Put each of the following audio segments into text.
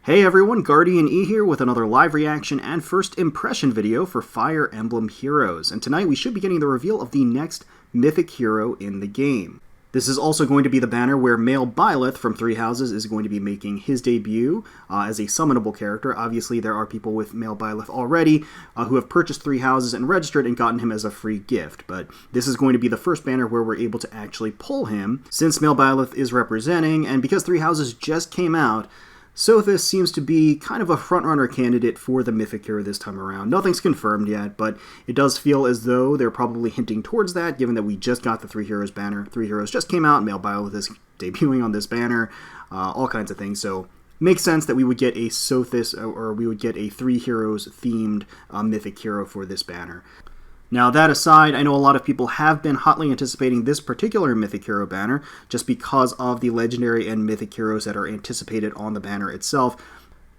Hey everyone, GuardianE here with another live reaction and first impression video for Fire Emblem Heroes. And tonight we should be getting the reveal of the next Mythic Hero in the game. This is also going to be the banner where male Byleth from Three Houses is going to be making his debut as a summonable character. Obviously there are people with male Byleth already who have purchased Three Houses and registered and gotten him as a free gift. But this is going to be the first banner where we're able to actually pull him since male Byleth is representing, and because Three Houses just came out, Sothis seems to be kind of a frontrunner candidate for the Mythic Hero this time around. Nothing's confirmed yet, but it does feel as though they're probably hinting towards that, given that we just got the Three Heroes banner. Three Heroes just came out, male Byleth is debuting on this banner, all kinds of things. So makes sense that we would get a Sothis, or we would get a Three Heroes themed Mythic Hero for this banner. Now, that aside, I know a lot of people have been hotly anticipating this particular Mythic Hero banner just because of the legendary and mythic heroes that are anticipated on the banner itself.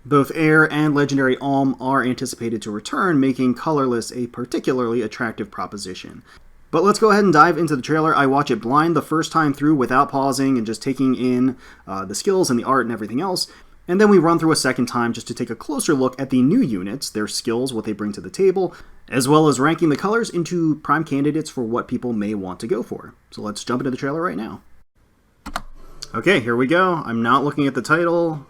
Both Air and Legendary Alm are anticipated to return, making colorless a particularly attractive proposition. But let's go ahead and dive into the trailer. I watch it blind the first time through without pausing and just taking in the skills and the art and everything else. And then we run through a second time just to take a closer look at the new units, their skills, what they bring to the table, as well as ranking the colors into prime candidates for what people may want to go for. So let's jump into the trailer right now. Okay, here we go. I'm not looking at the title.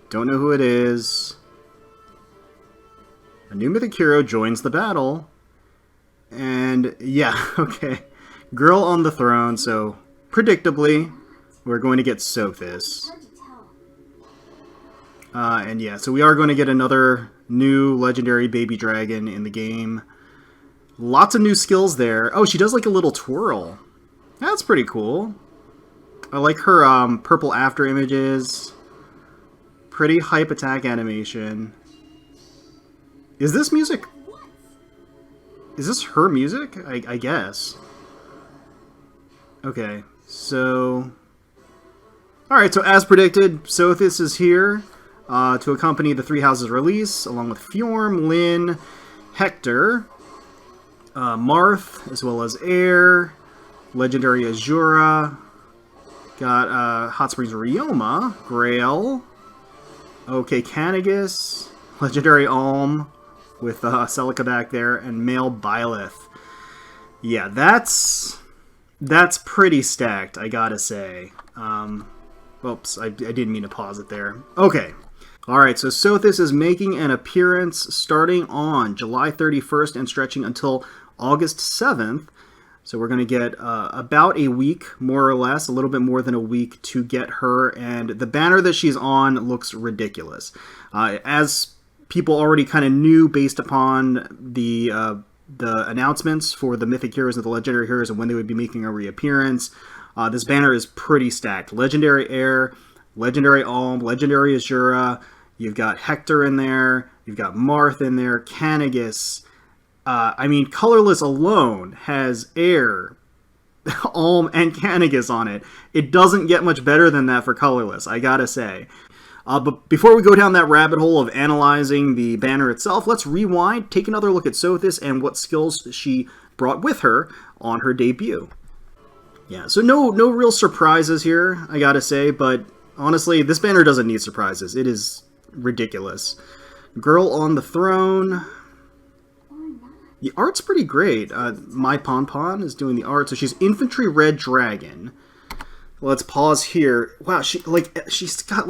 Don't know who it is. A new mythic hero joins the battle. And yeah, okay. Girl on the throne, so predictably, we're going to get Sothis. And yeah, so we are going to get another new legendary baby dragon in the game. Lots of new skills there. Oh, she does like a little twirl. That's pretty cool. I like her purple after images. Pretty hype attack animation. Is this music? Is this her music? I guess. Okay, so... Alright, so as predicted, Sothis is here to accompany the Three Houses release, along with Fjorm, Lyn, Hector, Marth, as well as Air, Legendary Azura, got Hot Springs Ryoma, Grail, okay, Canagus, Legendary Alm, with Celica back there, and male Byleth. Yeah, that's pretty stacked, I gotta say. Oops, I didn't mean to pause it there. Okay. Alright, so Sothis is making an appearance starting on July 31st and stretching until August 7th. So we're going to get about a week, more or less, a little bit more than a week to get her. And the banner that she's on looks ridiculous. As people already kind of knew based upon the announcements for the Mythic Heroes and the Legendary Heroes and when they would be making a reappearance, this banner is pretty stacked. Legendary Air, Legendary Alm, Legendary Azura, you've got Hector in there, you've got Marth in there, Canagus. I mean, colorless alone has Air, Alm, and Canagus on it. It doesn't get much better than that for colorless, I gotta say. But before we go down that rabbit hole of analyzing the banner itself, let's rewind, take another look at Sothis and what skills she brought with her on her debut. Yeah, so no real surprises here, I gotta say, but honestly, this banner doesn't need surprises. It is ridiculous. Girl on the throne. The art's pretty great. My Pon is doing the art, so she's Infantry Red Dragon. Let's pause here. Wow, she's got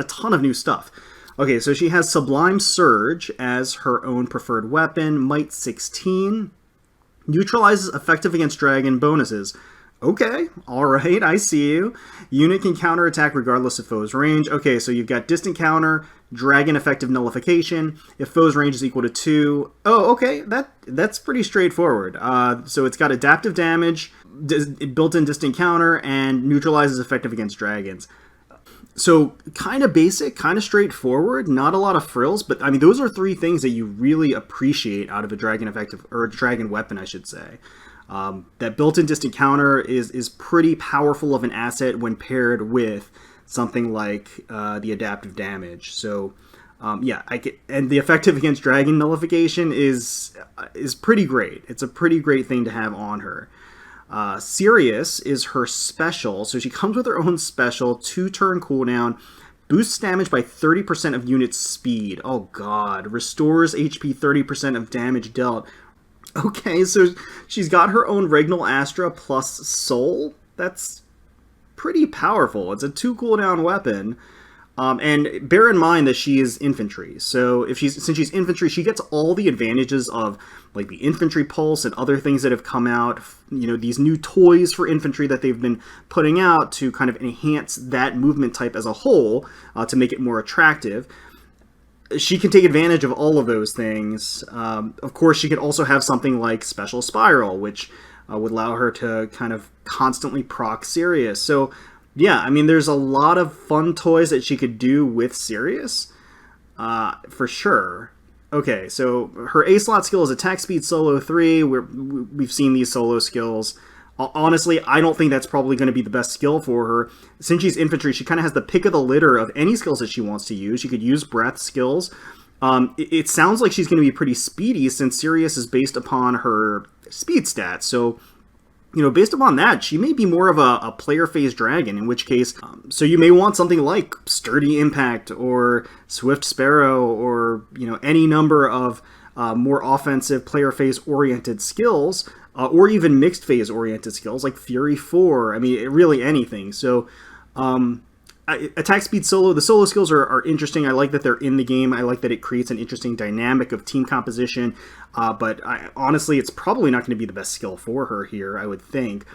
a ton of new stuff. Okay, so she has Sublime Surge as her own preferred weapon, Might 16. Neutralizes effective against dragon bonuses. Okay, alright, I see you. Unit can counterattack regardless of foe's range. Okay, so you've got distant counter, dragon effective nullification, if foe's range is equal to 2. Oh, okay, that's pretty straightforward. So it's got adaptive damage, built-in distant counter, and neutralizes effective against dragons. So, kind of basic, kind of straightforward, not a lot of frills, but I mean, those are three things that you really appreciate out of a dragon effective, or a dragon weapon, I should say. That built-in distant counter is pretty powerful of an asset when paired with something like the adaptive damage. So, yeah, and the effective against dragon nullification is pretty great. It's a pretty great thing to have on her. Sirius is her special, so she comes with her own special, 2-turn cooldown, Boosts damage by 30% of unit speed. Oh god. Restores HP 30% of damage dealt. Okay, so she's got her own Regnal Astra plus Soul. That's pretty powerful. It's a 2 cooldown weapon. And bear in mind that she is infantry. So since she's infantry, she gets all the advantages of like the infantry pulse and other things that have come out. You know, these new toys for infantry that they've been putting out to kind of enhance that movement type as a whole, to make it more attractive. She can take advantage of all of those things. Of course, she could also have something like Special Spiral, which would allow her to kind of constantly proc Sirius. So yeah, I mean, there's a lot of fun toys that she could do with Sirius, for sure. Okay, so her A-slot skill is Attack Speed Solo 3. We've seen these solo skills. Honestly, I don't think that's probably going to be the best skill for her. Since she's infantry, she kind of has the pick of the litter of any skills that she wants to use. She could use breath skills. It sounds like she's going to be pretty speedy since Sirius is based upon her speed stats. So, you know, based upon that, she may be more of a player phase dragon, in which case, so you may want something like Sturdy Impact or Swift Sparrow or, you know, any number of more offensive player phase oriented skills, or even mixed phase oriented skills like Fury 4. I mean, really anything. So, Attack Speed Solo, the solo skills are interesting. I like that they're in the game. I like that it creates an interesting dynamic of team composition. But honestly, it's probably not going to be the best skill for her here, I would think.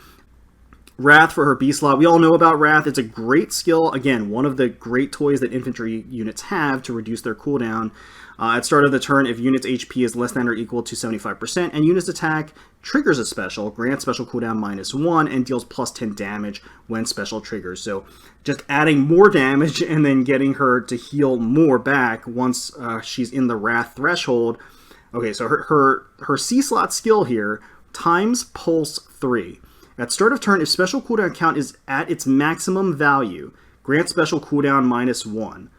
Wrath for her B-slot. We all know about Wrath. It's a great skill. Again, one of the great toys that infantry units have to reduce their cooldown. At start of the turn, if unit's HP is less than or equal to 75%, and unit's attack triggers a special, grants special cooldown -1, and deals plus 10 damage when special triggers. So just adding more damage and then getting her to heal more back once she's in the Wrath threshold. Okay, so her C-slot skill here, times Pulse 3. At start of turn, if special cooldown count is at its maximum value, grant special cooldown -1.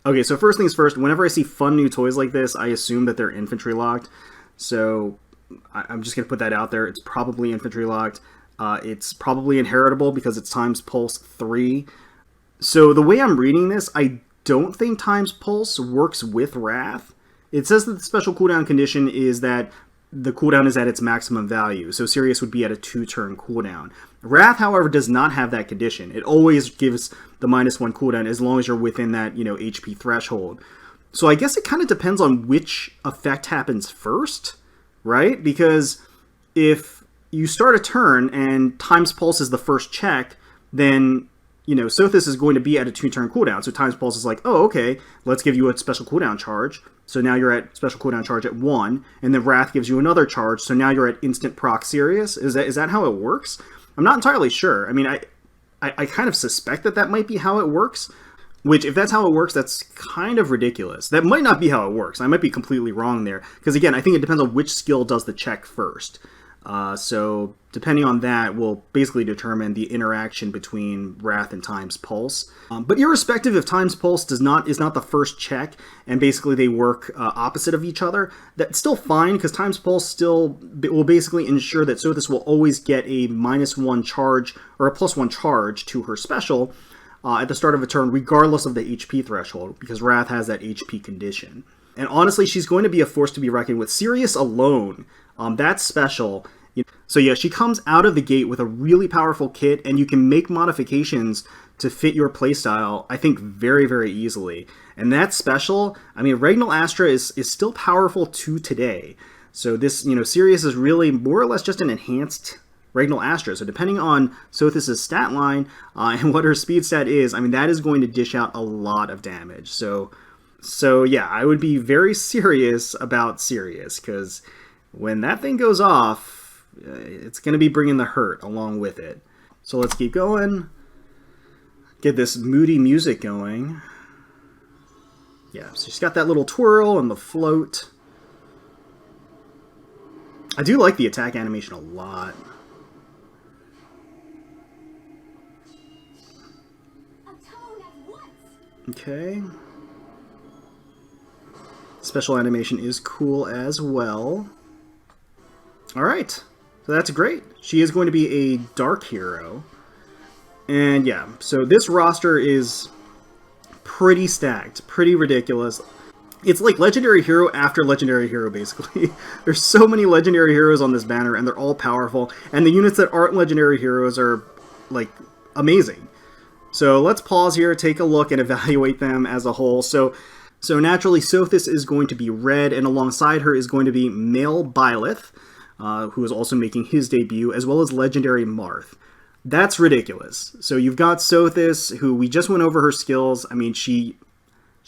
Okay, so first things first, whenever I see fun new toys like this, I assume that they're infantry locked. So I'm just going to put that out there. It's probably infantry locked. It's probably inheritable because it's times Pulse 3. So the way I'm reading this, I don't think times Pulse works with Wrath. It says that the special cooldown condition is that the cooldown is at its maximum value, so Sirius would be at a 2-turn cooldown. Wrath, however, does not have that condition. It always gives the -1 cooldown as long as you're within that, you know, HP threshold. So I guess it kind of depends on which effect happens first, right? Because if you start a turn and times Pulse is the first check, then, you know, Sothis is going to be at a 2-turn cooldown. So times Pulse is like, oh, okay, let's give you a special cooldown charge. So now you're at special cooldown charge at 1, and then Wrath gives you another charge, so now you're at instant proc Sirius. Is that how it works? I'm not entirely sure. I mean, I kind of suspect that might be how it works, which, if that's how it works, that's kind of ridiculous. That might not be how it works. I might be completely wrong there, because again, I think it depends on which skill does the check first. So depending on that will basically determine the interaction between Wrath and times Pulse. But irrespective if times Pulse is not the first check, and basically they work opposite of each other, that's still fine, because times Pulse still will basically ensure that Sothis will always get a -1 charge or a +1 charge to her special at the start of a turn, regardless of the HP threshold, because Wrath has that HP condition. And honestly, she's going to be a force to be reckoned with. Sirius alone, that's special. So yeah, she comes out of the gate with a really powerful kit, and you can make modifications to fit your playstyle, I think, very, very easily. And that's special. I mean, Regnal Astra is still powerful to today. So this, you know, Sirius is really more or less just an enhanced Regnal Astra. So depending on Sothis' stat line and what her speed stat is, I mean, that is going to dish out a lot of damage. So yeah, I would be very serious about Sirius, because when that thing goes off, it's going to be bringing the hurt along with it. So let's keep going. Get this moody music going. Yeah, so she's got that little twirl and the float. I do like the attack animation a lot. Okay. Special animation is cool as well. Alright, so that's great. She is going to be a dark hero. And yeah, so this roster is pretty stacked, pretty ridiculous. It's like Legendary Hero after Legendary Hero, basically. There's so many Legendary Heroes on this banner, and they're all powerful. And the units that aren't Legendary Heroes are, like, amazing. So let's pause here, take a look, and evaluate them as a whole. So naturally, Sothis is going to be red, and alongside her is going to be male Byleth, who is also making his debut, as well as Legendary Marth. That's ridiculous. So you've got Sothis, who we just went over her skills. I mean, she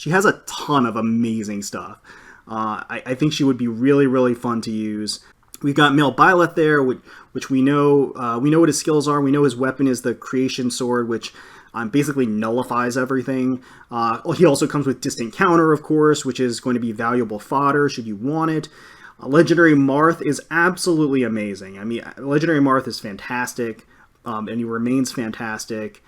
has a ton of amazing stuff. I think she would be really, really fun to use. We've got male Byleth there, which we know what his skills are. We know his weapon is the Creation Sword, which basically nullifies everything. He also comes with Distant Counter, of course, which is going to be valuable fodder should you want it. Legendary Marth is absolutely amazing. I mean, Legendary Marth is fantastic, and he remains fantastic.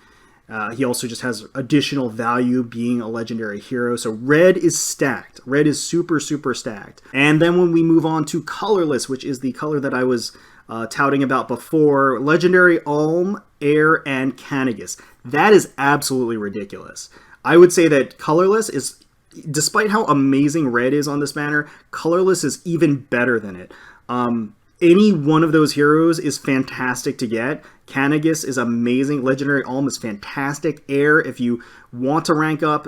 He also just has additional value being a legendary hero. So red is stacked. Red is super, super stacked. And then when we move on to colorless, which is the color that I was touting about before, legendary Alm, Air, and Canagus. That is absolutely ridiculous. I would say that colorless is, despite how amazing red is on this banner, colorless is even better than it. Any one of those heroes is fantastic to get. Canagus is amazing. Legendary Alm is fantastic. Air, if you want to rank up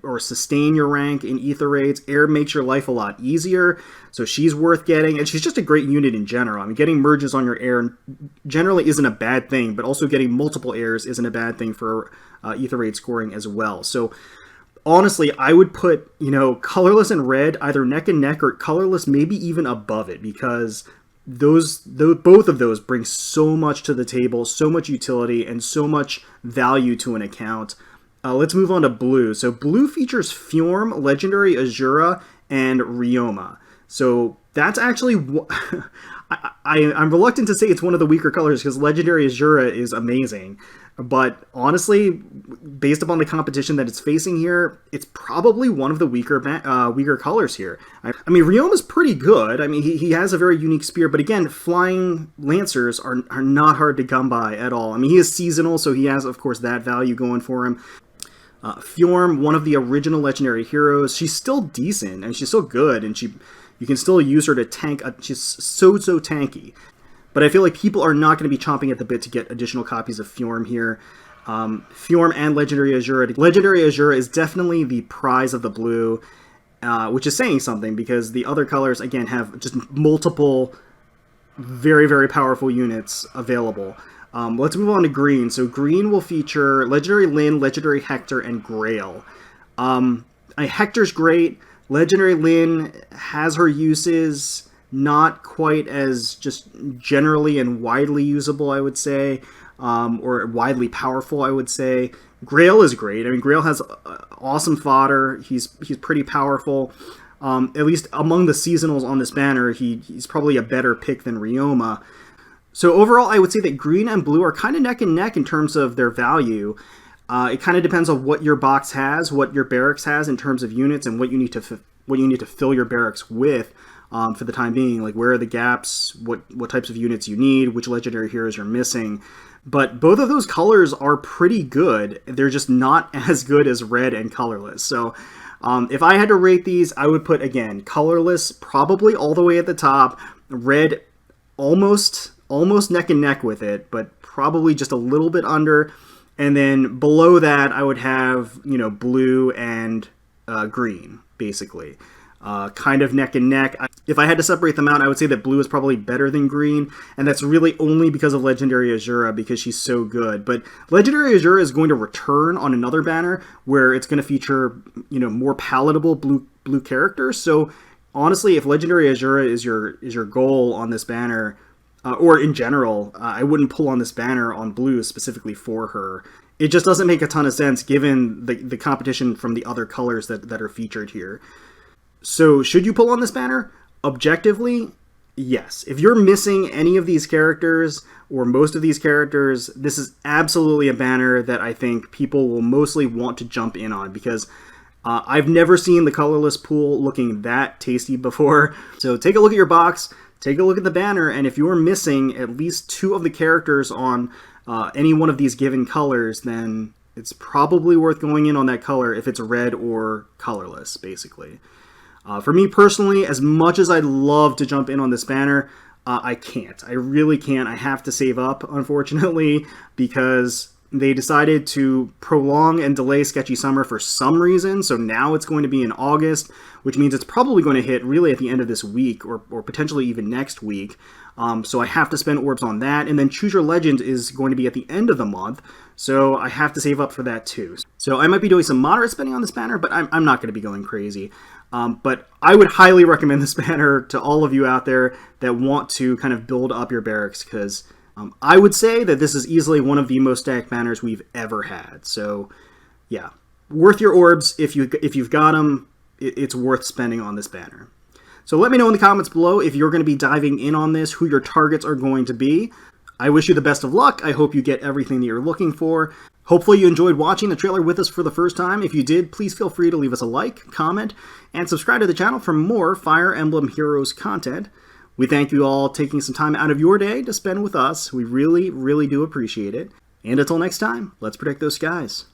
or sustain your rank in Ether Raids, Air makes your life a lot easier. So she's worth getting, and she's just a great unit in general. I mean, getting merges on your Air generally isn't a bad thing, but also getting multiple Airs isn't a bad thing for Ether Raid scoring as well. So honestly, I would put, colorless and red either neck and neck, or colorless maybe even above it, because both of those bring so much to the table, so much utility, and so much value to an account. Let's move on to blue. So blue features Fjorm, Legendary Azura, and Ryoma. So that's actually... I'm reluctant to say it's one of the weaker colors, because Legendary Azura is amazing. But honestly, based upon the competition that it's facing here, it's probably one of the weaker colors here. I mean, Ryoma's pretty good. I mean, he has a very unique spear, but again, flying Lancers are not hard to come by at all. I mean, he is seasonal, so he has, of course, that value going for him. Fjorm, one of the original legendary heroes, she's still decent, and she's still good, and you can still use her to tank. She's so tanky. But I feel like people are not going to be chomping at the bit to get additional copies of Fjorm here. Fjorm and Legendary Azura. Legendary Azura is definitely the prize of the blue, which is saying something, because the other colors, again, have just multiple very, very powerful units available. Let's move on to green. So green will feature Legendary Lyn, Legendary Hector, and Grail. Hector's great. Legendary Lyn has her uses, not quite as just generally and widely usable, I would say, or widely powerful, I would say. Grail is great. I mean, Grail has awesome fodder. He's pretty powerful. At least among the seasonals on this banner, he's probably a better pick than Ryoma. So overall, I would say that green and blue are kind of neck and neck in terms of their value. It kind of depends on what your box has, what your barracks has in terms of units, and what you need to fill your barracks with. For the time being, like where are the gaps, what types of units you need, which legendary heroes you're missing. But both of those colors are pretty good. They're just not as good as red and colorless. So if I had to rate these, I would put, again, colorless probably all the way at the top, red almost neck and neck with it, but probably just a little bit under. And then below that, I would have, blue and green, basically. Kind of neck and neck. If I had to separate them out, I would say that blue is probably better than green, and that's really only because of Legendary Azura, because she's so good. But Legendary Azura is going to return on another banner where it's going to feature, more palatable blue characters. So honestly, if Legendary Azura is your goal on this banner, or in general, I wouldn't pull on this banner on blue specifically for her. It just doesn't make a ton of sense given the competition from the other colors that are featured here. So, should you pull on this banner? Objectively, yes. If you're missing any of these characters, or most of these characters, this is absolutely a banner that I think people will mostly want to jump in on, because I've never seen the colorless pool looking that tasty before. So take a look at your box, take a look at the banner, and if you're missing at least 2 of the characters on any one of these given colors, then it's probably worth going in on that color if it's red or colorless, basically. For me personally, as much as I'd love to jump in on this banner, I can't. I really can't. I have to save up, unfortunately, because they decided to prolong and delay Sketchy Summer for some reason, so now it's going to be in August, which means it's probably going to hit really at the end of this week, or potentially even next week. So I have to spend orbs on that, and then Choose Your Legend is going to be at the end of the month, so I have to save up for that too. So I might be doing some moderate spending on this banner, but I'm not going to be going crazy. But I would highly recommend this banner to all of you out there that want to kind of build up your barracks, because I would say that this is easily one of the most stacked banners we've ever had. So yeah, worth your orbs. If you've got them, it's worth spending on this banner. So let me know in the comments below if you're going to be diving in on this, who your targets are going to be. I wish you the best of luck. I hope you get everything that you're looking for. Hopefully you enjoyed watching the trailer with us for the first time. If you did, please feel free to leave us a like, comment, and subscribe to the channel for more Fire Emblem Heroes content. We thank you all taking some time out of your day to spend with us. We really, really do appreciate it. And until next time, let's protect those skies.